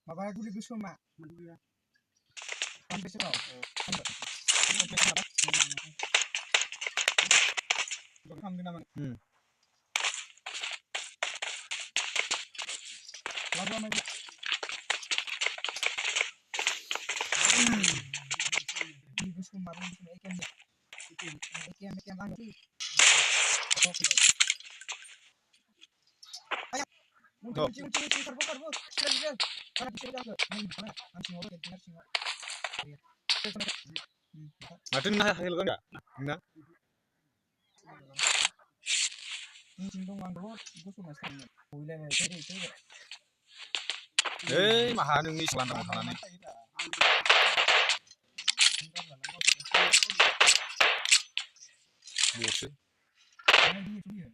Mabaya guli gusto ma. Sampai sih Martin na hasil kan enggak? Nah. Mahal yang ini selantang mahalnya. Bos.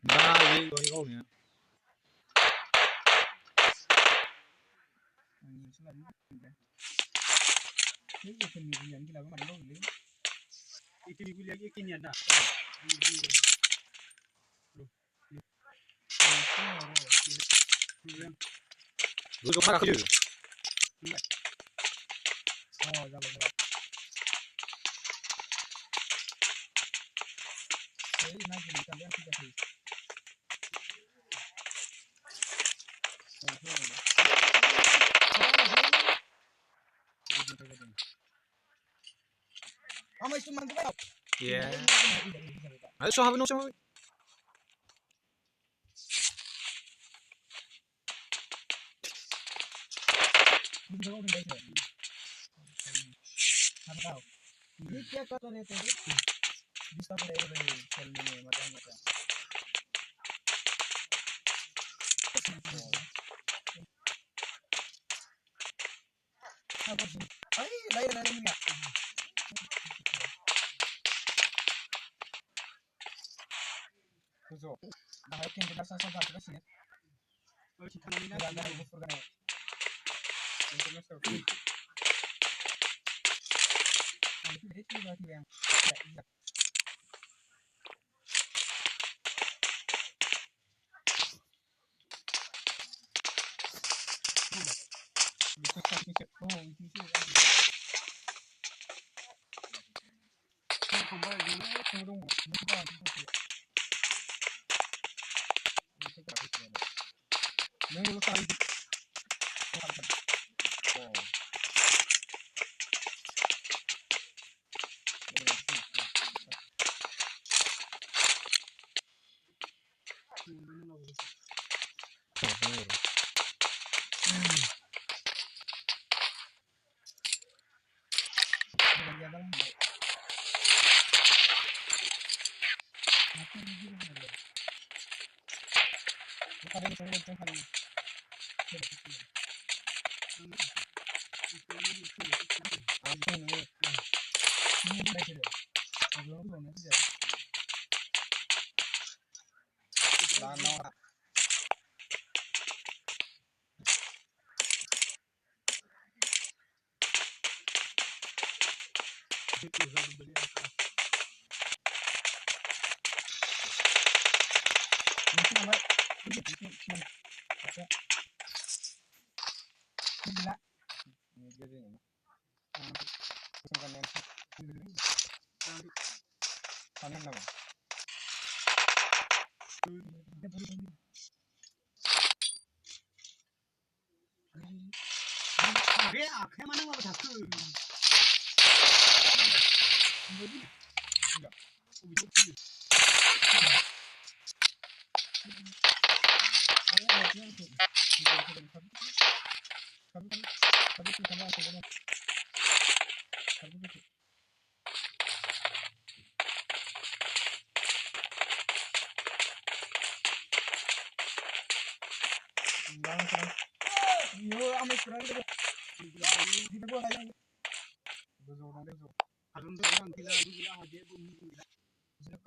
Nah, ini kau ni. Gue cuma aku je. Yeah. Ayo so habis no. ये क्या कर रहे थे जिसका पड़ेगा भाई चलने में मजा ay lain lain ya tuh nah itu yang kita sasar terus ya oh kita ini ada buffer kan internasional itu berarti yang ya bisa kasih oh itu sih kembali dulu turun mudah itu ini lu kali oh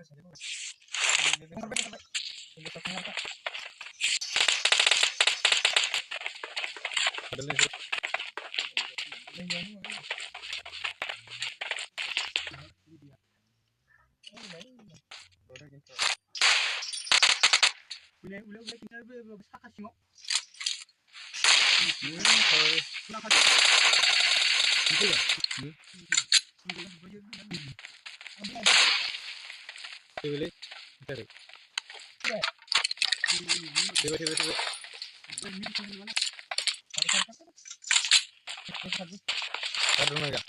saja dulu. Sampai. Tunggu satu langkah. Padahal ini Udah kita sakat semua. itu ya. Pilih, cari. Coba. Taruh dulu ya.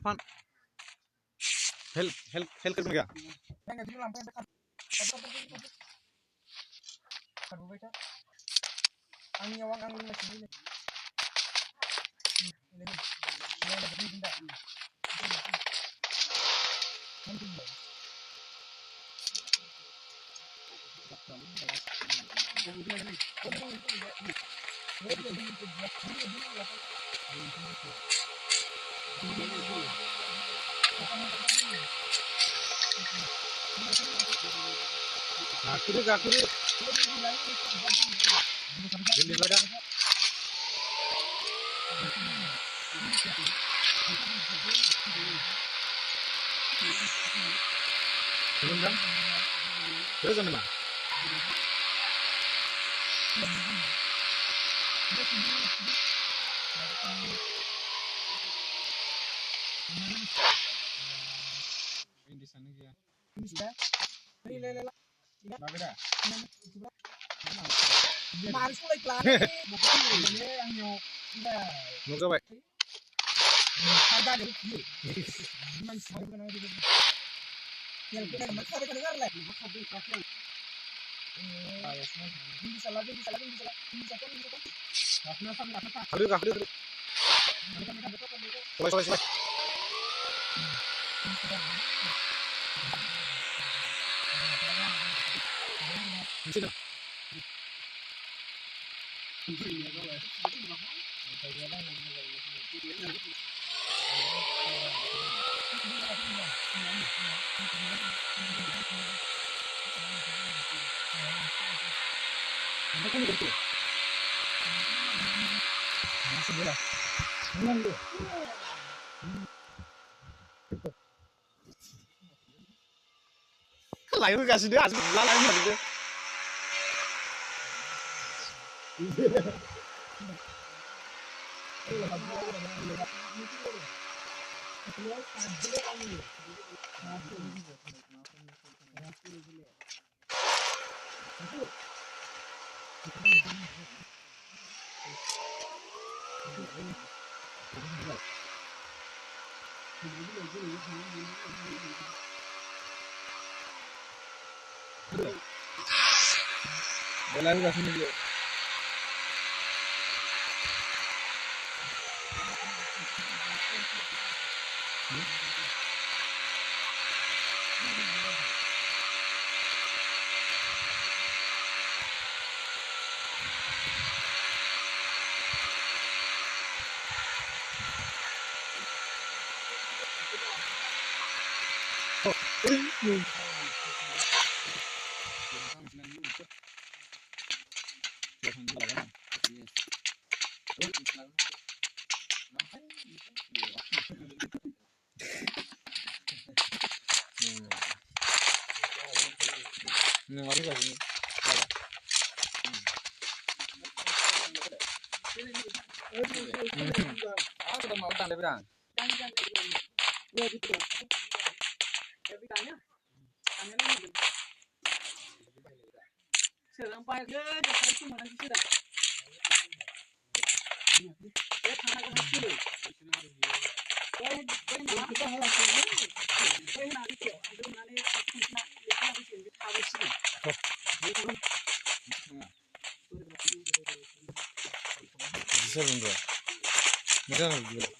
Fan. Help कर क्या? Aku. Ini pada. Belum kan? Terus kan mana? Ini di sana dia. Bagda. Moga baik. Halu. Coba. Sini. Lain kasih dia, lain dia. Jalan ke sini dia. Ini mari ke sini. Aku udah mau tanda berang. Bisa belum bro? Bisa nggak?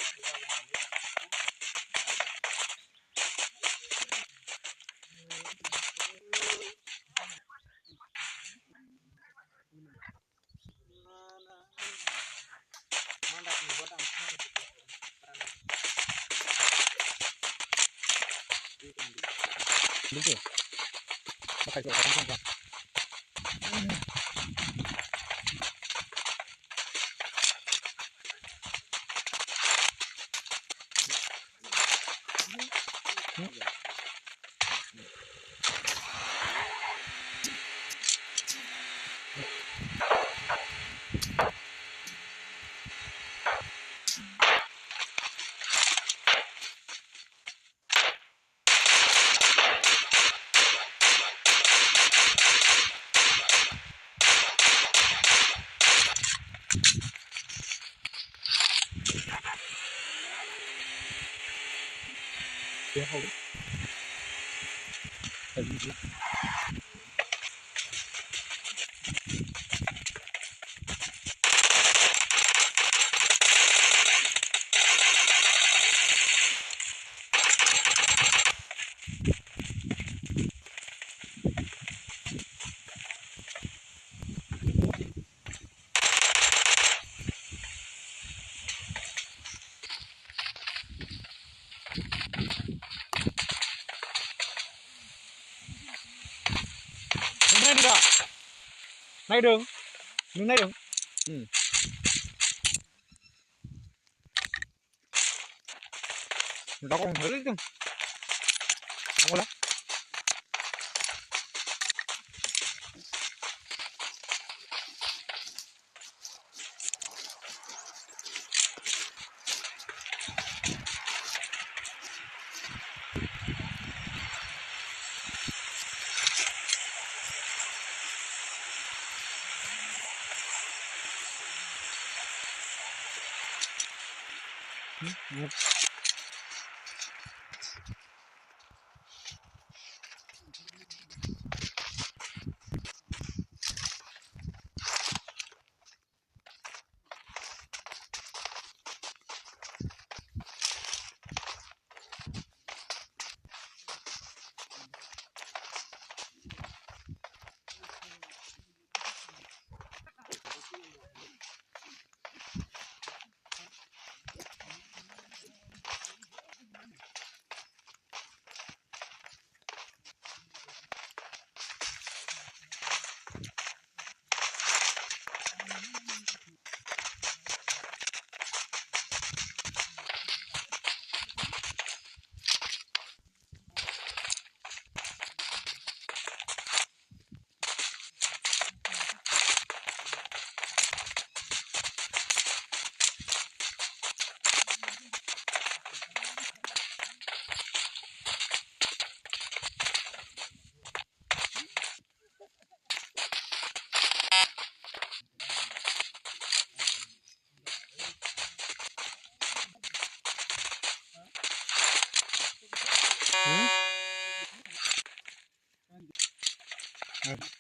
đúng rồi nó phải chỗ không không không thế không đứng đây đi ạ này đường đứng đây đường ừ nó còn thử chứ không có lắm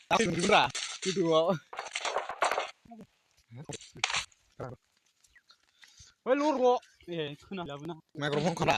tao tìm đúng ra từ từ 왜 루르고 예 그나 야구나 마이크로폰 커라